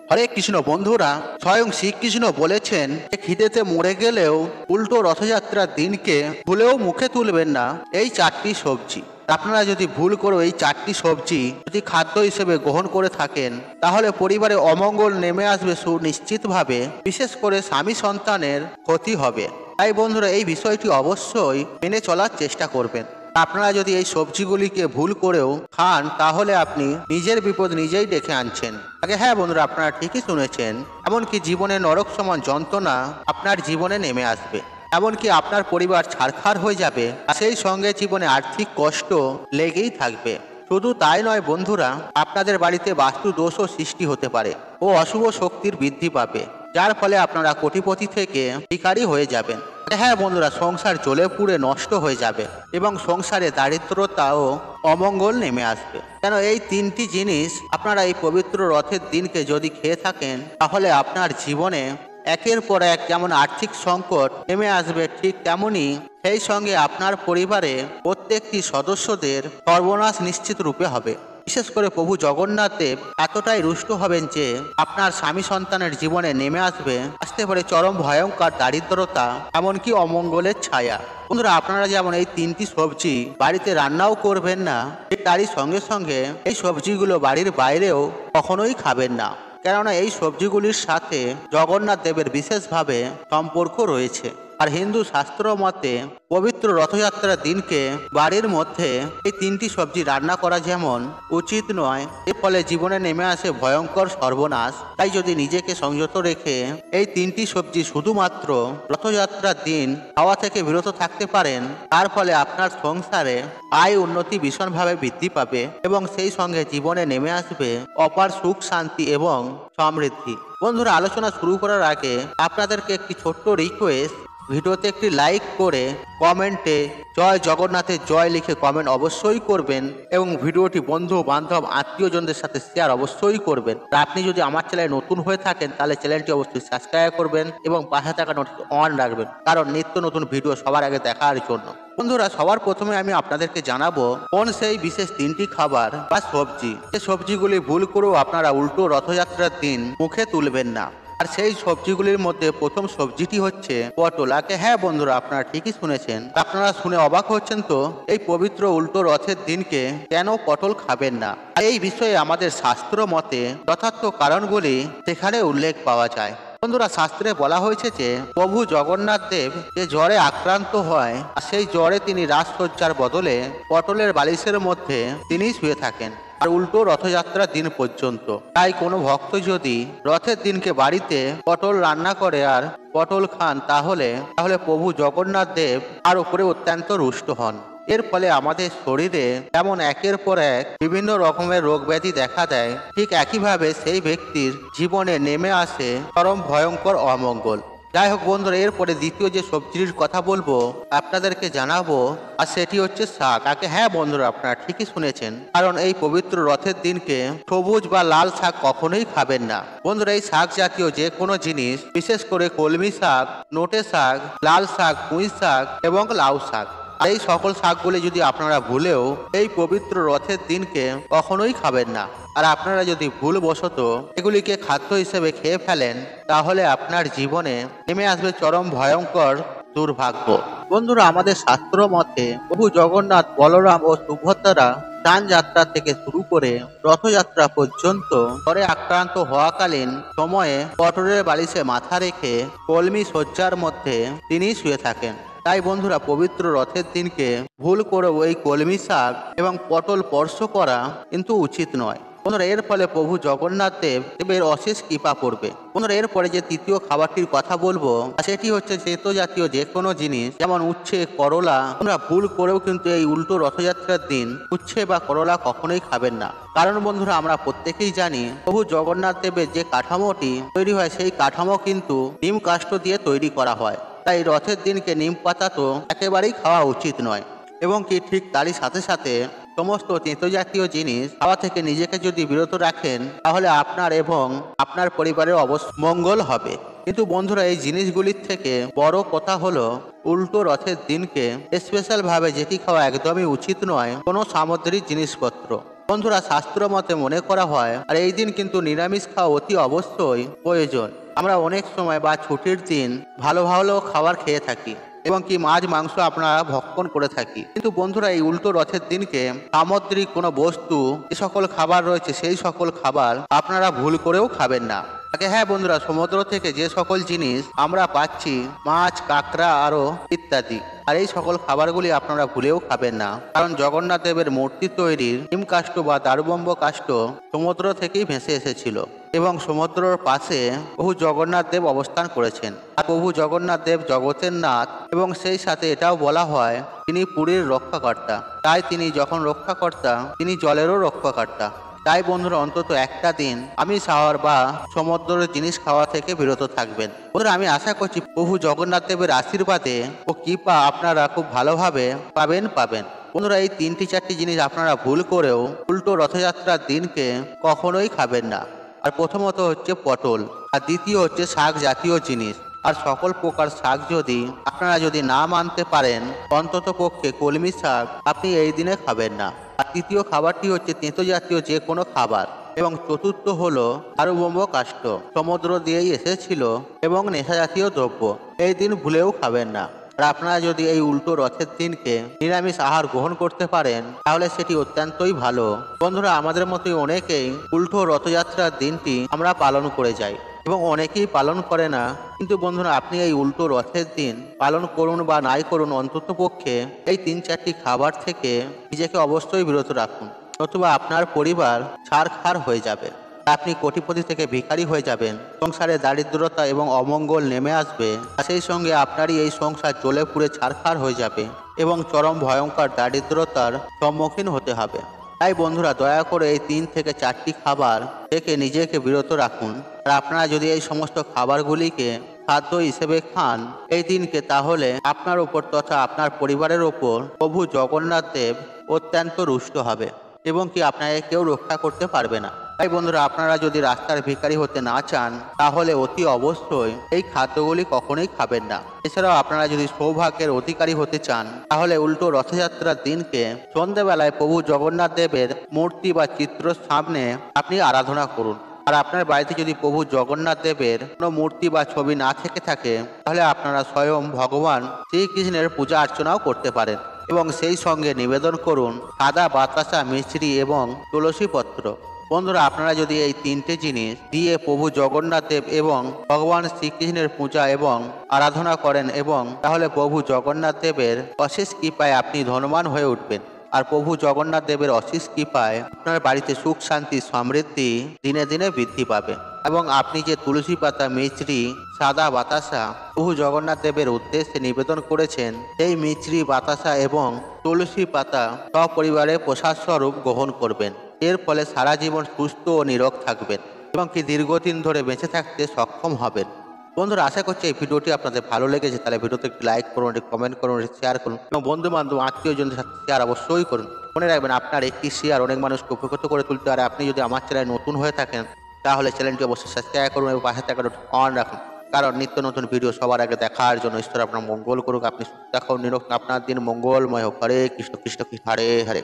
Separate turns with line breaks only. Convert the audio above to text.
হরে কৃষ্ণ বন্ধুরা, স্বয়ং শ্রীকৃষ্ণ বলেছেন যে খিদেতে মরে গেলেও উল্টো রথযাত্রার দিনকে ভুলেও মুখে তুলবেন না এই চারটি সবজি। আপনারা যদি ভুল করে এই চারটি সবজি যদি খাদ্য হিসেবে গ্রহণ করে থাকেন, তাহলে পরিবারে অমঙ্গল নেমে আসবে সুনিশ্চিতভাবে। বিশেষ করে স্বামী সন্তানের ক্ষতি হবে। তাই বন্ধুরা, এই বিষয়টি অবশ্যই মেনে চলার চেষ্টা করবেন। আপনারা যদি এই সবজিগুলিকে ভুল করেও খান, তাহলে আপনি নিজের বিপদ নিজেই ডেকে আনছেন। আগে হ্যাঁ বন্ধুরা, আপনারা ঠিকই শুনেছেন। এমনকি জীবনে নরক সমান যন্ত্রণা আপনার জীবনে নেমে আসবে। এমনকি আপনার পরিবার ছারখার হয়ে যাবে, আর সেই সঙ্গে জীবনে আর্থিক কষ্ট লেগেই থাকবে। শুধু তাই নয় বন্ধুরা, আপনাদের বাড়িতে বাস্তু দোষও সৃষ্টি হতে পারে ও অশুভ শক্তির বৃদ্ধি পাবে, যার ফলে আপনারা কোটিপতি থেকে ভিখারি হয়ে যাবেন। হ্যাঁ বন্ধুরা, সংসার জ্বলে পুড়ে নষ্ট হয়ে যাবে এবং সংসারে দারিদ্রতা ও অমঙ্গল নেমে আসবে। কেন এই তিনটি জিনিস আপনারা এই পবিত্র রথের দিনকে যদি খেয়ে থাকেন, তাহলে আপনার জীবনে একের পর এক যেমন আর্থিক সংকট নেমে আসবে, ঠিক তেমনি সেই সঙ্গে আপনার পরিবারে প্রত্যেকটি সদস্যদের সর্বনাশ নিশ্চিত রূপে হবে। বিশেষ করে প্রভু জগন্নাথ দেব এতটাই রুষ্ট হবেন যে আপনার স্বামী সন্তানের জীবনে নেমে আসতে পারে চরম ভয়ঙ্কর দারিদ্রতা, এমনকি অমঙ্গলের ছায়া। বন্ধুরা, আপনারা যেমন এই তিনটি সবজি বাড়িতে রান্নাও করবেন না, তারই সঙ্গে সঙ্গে এই সবজিগুলো বাড়ির বাইরেও কখনোই খাবেন না। কেননা এই সবজিগুলির সাথে জগন্নাথ দেবের বিশেষভাবে সম্পর্ক রয়েছে। আর হিন্দু শাস্ত্র মতে পবিত্র রথযাত্রার দিনকে বাড়ির মধ্যে এই তিনটি সবজি রান্না করা যেমন উচিত নয়, এর ফলে জীবনে নেমে আসে ভয়ঙ্কর সর্বনাশ। তাই যদি নিজেকে সংযত রেখে এই তিনটি সবজি শুধুমাত্র রথযাত্রার দিন খাওয়া থেকে বিরত থাকতে পারেন, তার ফলে আপনার সংসারে আয় উন্নতি ভীষণভাবে বৃদ্ধি পাবে এবং সেই সঙ্গে জীবনে নেমে আসবে অপার সুখ শান্তি এবং সমৃদ্ধি। বন্ধুরা, আলোচনা শুরু করার আগে আপনাদেরকে একটি ছোট্ট রিকোয়েস্ট, ভিডিওতে একটি লাইক করে কমেন্টে জয় জগন্নাথের জয় লিখে কমেন্ট অবশ্যই করবেন এবং ভিডিওটি বন্ধু বান্ধব আত্মীয়জনদের সাথে শেয়ার অবশ্যই করবেন। আপনি যদি আমার চ্যানেলে নতুন হয়ে থাকেন, তাহলে চ্যানেলটি অবশ্যই সাবস্ক্রাইব করবেন এবং পাশে থাকা নোটিফিকেশন অন রাখবেন, কারণ নিত্য নতুন ভিডিও সবার আগে দেখার জন্য। বন্ধুরা, সবার প্রথমে আমি আপনাদেরকে জানাবো কোন সেই বিশেষ তিনটি খাবার বা সবজি, যে সবজিগুলি ভুল করেও আপনারা উল্টো রথযাত্রার দিন মুখে তুলবেন না। আর সেই সবজিগুলির মধ্যে প্রথম সবজিটি হচ্ছে পটল। আগে হ্যাঁ বন্ধুরা, আপনারা ঠিকই শুনেছেন। আপনারা শুনে অবাক হচ্ছেন তো, এই পবিত্র উল্টো রথের দিনকে কেন পটল খাবেন না? এই বিষয়ে আমাদের শাস্ত্র মতে যথার্থ কারণগুলি সেখানে উল্লেখ পাওয়া যায়। বন্ধুরা, শাস্ত্রে বলা হয়েছে যে প্রভু জগন্নাথ দেব যে জ্বরে আক্রান্ত হয়, আর সেই জ্বরে তিনি রাজসজ্জার বদলে পটলের বালিশের মধ্যে তিনি শুয়ে থাকেন, আর উল্টো রথযাত্রার দিন পর্যন্ত। তাই কোনো ভক্ত যদি রথের দিনকে বাড়িতে পটল রান্না করে আর পটল খান, তাহলে প্রভু জগন্নাথ দেব আর উপরে অত্যন্ত রুষ্ট হন। এর ফলে আমাদের শরীরে যেমন একের পর এক বিভিন্ন রকমের রোগ ব্যাধি দেখা দেয়, ঠিক একইভাবে সেই ব্যক্তির জীবনে নেমে আসে চরম ভয়ঙ্কর অমঙ্গল। যাই হোক বন্ধুরা, এরপরে দ্বিতীয় যে সবজির কথা বলবো আপনাদেরকে জানাবো, আর সেটি হচ্ছে শাক। আগে হ্যাঁ বন্ধুরা, আপনারা ঠিকই শুনেছেন, কারণ এই পবিত্র রথের দিনকে সবুজ বা লাল শাক কখনোই খাবেন না। বন্ধুরা, এই শাক জাতীয় যে কোনো জিনিস, বিশেষ করে কলমি শাক, নোটে শাক, লাল শাক, পুঁই শাক এবং লাউ শাক, এই সকল শাকগুলি যদি আপনারা ভুলেও এই পবিত্র রথের দিনকে কখনোই খাবেন না, আর আপনারা যদি ভুলবশত এগুলিকে খাদ্য হিসেবে খেয়ে ফেলেন, তাহলে আপনার জীবনে নেমে আসবে চরম ভয়ঙ্কর দুর্ভাগ্য। বন্ধুরা, আমাদের শাস্ত্র মতে প্রভু জগন্নাথ, বলরাম ও সুভদ্রা স্নান যাত্রা থেকে শুরু করে রথযাত্রা পর্যন্ত জ্বরে আক্রান্ত হওয়াকালীন সময়ে পটলের বালিশে মাথা রেখে কলমি শয্যার মধ্যে তিনি শুয়ে থাকেন। তাই বন্ধুরা, পবিত্র রথের দিনকে ভুল করে ওই কলমি শাক এবং পটল স্পর্শ করা কিন্তু উচিত নয়। বন্ধুরা, এর ফলে প্রভু জগন্নাথ দেবের অশেষ কৃপা করবে। বন্ধুরা, এরপরে যে তৃতীয় খাবারটির কথা বলবো, সেটি হচ্ছে তেতো জাতীয় যে কোনো জিনিস, যেমন উচ্ছে, করলা। বন্ধুরা, ভুল করেও কিন্তু এই উল্টো রথযাত্রার দিন উচ্ছে বা করলা কখনোই খাবেন না। কারণ বন্ধুরা, আমরা প্রত্যেকেই জানি প্রভু জগন্নাথ দেবের যে কাঠামোটি তৈরি হয়, সেই কাঠামো কিন্তু নিম কাষ্ঠ দিয়ে তৈরি করা হয়। তাই রথের দিনকে নিম পাতা তো একেবারেই খাওয়া উচিত নয়, এবং কি ঠিক তারই সাথে সাথে সমস্ত তেতো জাতীয় জিনিস খাওয়া থেকে নিজেকে যদি বিরত রাখেন, তাহলে আপনার এবং আপনার পরিবারের অবশ্য মঙ্গল হবে। কিন্তু বন্ধুরা, এই জিনিসগুলির থেকে বড় কথা হলো উল্টো রথের দিনকে স্পেশাল ভাবে যেটি খাওয়া একদমই উচিত নয়, কোনো সামুদ্রিক জিনিসপত্র। বন্ধুরা, শাস্ত্র মতে মনে করা হয় আর এই দিন কিন্তু নিরামিষ খাওয়া অতি অবশ্যই প্রয়োজন। আমরা অনেক সময় বা ছুটির দিন ভালো ভালো খাবার খেয়ে থাকি এবং কি মাছ মাংস আপনারা ভক্ষণ করে থাকি, কিন্তু বন্ধুরা এই উল্টো রথের দিনকে সামুদ্রিক কোনো বস্তু যে সকল খাবার রয়েছে সেই সকল খাবার আপনারা ভুল করেও খাবেন না। হ্যাঁ বন্ধুরা, সমুদ্র থেকে যে সকল জিনিস আমরা পাচ্ছি মাছ কাঁকড়া আরো ইত্যাদি, আর এই সকল খাবারগুলি আপনারা ভুলেও খাবেন না, কারণ জগন্নাথ দেবের মূর্তি তৈরির হিম কাষ্ঠ বা দারুবম্ব কাষ্ঠ সমুদ্র থেকেই ভেসে এসেছিল এবং সমুদ্রের পাশে প্রভু জগন্নাথ দেব অবস্থান করেছেন। আর প্রভু জগন্নাথ দেব জগতের নাথ এবং সেই সাথে এটাও বলা হয় তিনি পুরীর রক্ষাকর্তা। তাই তিনি যখন রক্ষাকর্তা তিনি জলেরও রক্ষাকর্তা। তাই বন্ধুরা, অন্তত একটা দিন আমিষ খাওয়ার বা সমুদ্রের জিনিস খাওয়া থেকে বিরত থাকবেন। বন্ধুরা, আমি আশা করছি প্রভু জগন্নাথ দেবের আশীর্বাদে ও কৃপা আপনারা খুব ভালোভাবে পাবেন। বন্ধুরা, এই 3-4টি জিনিস আপনারা ভুল করেও উল্টো রথযাত্রার দিনকে কখনোই খাবেন না। আর প্রথমত হচ্ছে পটল, আর দ্বিতীয় হচ্ছে শাক জাতীয় জিনিস। আর সকল প্রকার শাক আপনারা যদি না মানতে পারেন, অন্তত পক্ষে কলমি শাক আপনি এই দিনে খাবেন না। আর তৃতীয় খাবারটি হচ্ছে তেঁতো জাতীয় যে কোনো খাবার। এবং চতুর্থ হলো দারুবম্ব কাষ্ঠ, সমুদ্র দিয়েই এসেছিল এবং নেশা জাতীয় দ্রব্য এই দিন ভুলেও খাবেন না। আর আপনারা যদি এই উল্টো রথের দিনকে নিরামিষ আহার গ্রহণ করতে পারেন তাহলে সেটি অত্যন্তই ভালো। বন্ধুরা, আমাদের মতোই অনেকেই উল্টো রথযাত্রার দিনটি আমরা পালন করে যাই এবং অনেকেই পালন করে না, কিন্তু বন্ধুরা আপনি এই উল্টো রথের দিন পালন করুন বা নাই করুন, অন্তত পক্ষে এই 3-4টি খাবার থেকে নিজেকে অবশ্যই বিরত রাখুন, নতুবা আপনার পরিবার ছারখার হয়ে যাবে। আপনি কোটিপতি থেকে ভিখারি হয়ে যাবেন, সংসারে দারিদ্রতা এবং অমঙ্গল নেমে আসবে, আর সেই সঙ্গে আপনারই এই সংসার জ্বলে পুড়ে ছারখার হয়ে যাবে এবং চরম ভয়ঙ্কর দারিদ্রতার সম্মুখীন হতে হবে। তাই বন্ধুরা, দয়া করে এই 3 থেকে 4টি খাবার থেকে নিজেকে বিরত রাখুন। আর আপনারা যদি এই সমস্ত খাবারগুলিকে খাদ্য হিসেবে খান এই দিনকে, তাহলে আপনার ওপর তথা আপনার পরিবারের ওপর প্রভু জগন্নাথ দেব অত্যন্ত রুষ্ট হবে এবং কি আপনাকে কেউ রক্ষা করতে পারবে না। তাই বন্ধুরা, আপনারা যদি রাস্তার ভিখারি হতে না চান তাহলে অতি অবশ্যই এই খাদ্যগুলি কখনোই খাবেন না। এছাড়াও আপনারা যদি সৌভাগ্যের অধিকারী হতে চান তাহলে উল্টো রথযাত্রার দিনকে সন্ধ্যেবেলায় প্রভু জগন্নাথ দেবের মূর্তি বা চিত্রের সামনে আপনি আরাধনা করুন। আর আপনার বাড়িতে যদি প্রভু জগন্নাথ দেবের কোনো মূর্তি বা ছবি না থেকে থাকে তাহলে আপনারা স্বয়ং ভগবান শ্রীকৃষ্ণের পূজা অর্চনাও করতে পারেন এবং সেই সঙ্গে নিবেদন করুন সাদা বাতাসা মিশ্রি এবং তুলসী পত্র। বন্ধুরা, আপনারা যদি এই 3টে জিনিস দিয়ে প্রভু জগন্নাথ দেব এবং ভগবান শ্রীকৃষ্ণের পূজা এবং আরাধনা করেন এবং তাহলে প্রভু জগন্নাথ দেবের অশেষ কৃপায় আপনি ধনবান হয়ে উঠবেন। আর প্রভু জগন্নাথ দেবের অশেষ কৃপায় আপনার বাড়িতে সুখ শান্তি সমৃদ্ধি দিনে দিনে বৃদ্ধি পাবে এবং আপনি যে তুলসী পাতা মিছরি সাদা বাতাসা প্রভু জগন্নাথ দেবের উদ্দেশ্যে নিবেদন করেছেন সেই মিছরি বাতাসা এবং তুলসী পাতা সপরিবারে প্রসাদ স্বরূপ গ্রহণ করবেন। এর ফলে সারা জীবন সুস্থ ও নিরোগ থাকবেন এবং কি দীর্ঘদিন ধরে বেঁচে থাকতে সক্ষম হবেন। বন্ধুরা, আশা করছি এই ভিডিওটি আপনাদের ভালো লেগেছে। তাহলে ভিডিওতে একটি লাইক করুন, একটি কমেন্ট করুন, একটি শেয়ার করুন এবং বন্ধু বান্ধব আত্মীয়জনদের সাথে শেয়ার অবশ্যই করুন। মনে রাখবেন, আপনার একটি শেয়ার অনেক মানুষকে উপকৃত করে তুলতে পারে। আপনি যদি আমার চ্যানেলে নতুন হয়ে থাকেন তাহলে চ্যানেলটি অবশ্যই সাবস্ক্রাইব করুন এবং পাশে থাকা অন রাখুন, কারণ নিত্য নতুন ভিডিও সবার আগে দেখার জন্য। ঈশ্বর আপনার মঙ্গল করুক, আপনি সুস্থ থাকুন, নিরোগ, আপনার দিন মঙ্গলময় হোক। হরে কৃষ্ণ কৃষ্ণ কৃষ্ণ হরে হরে।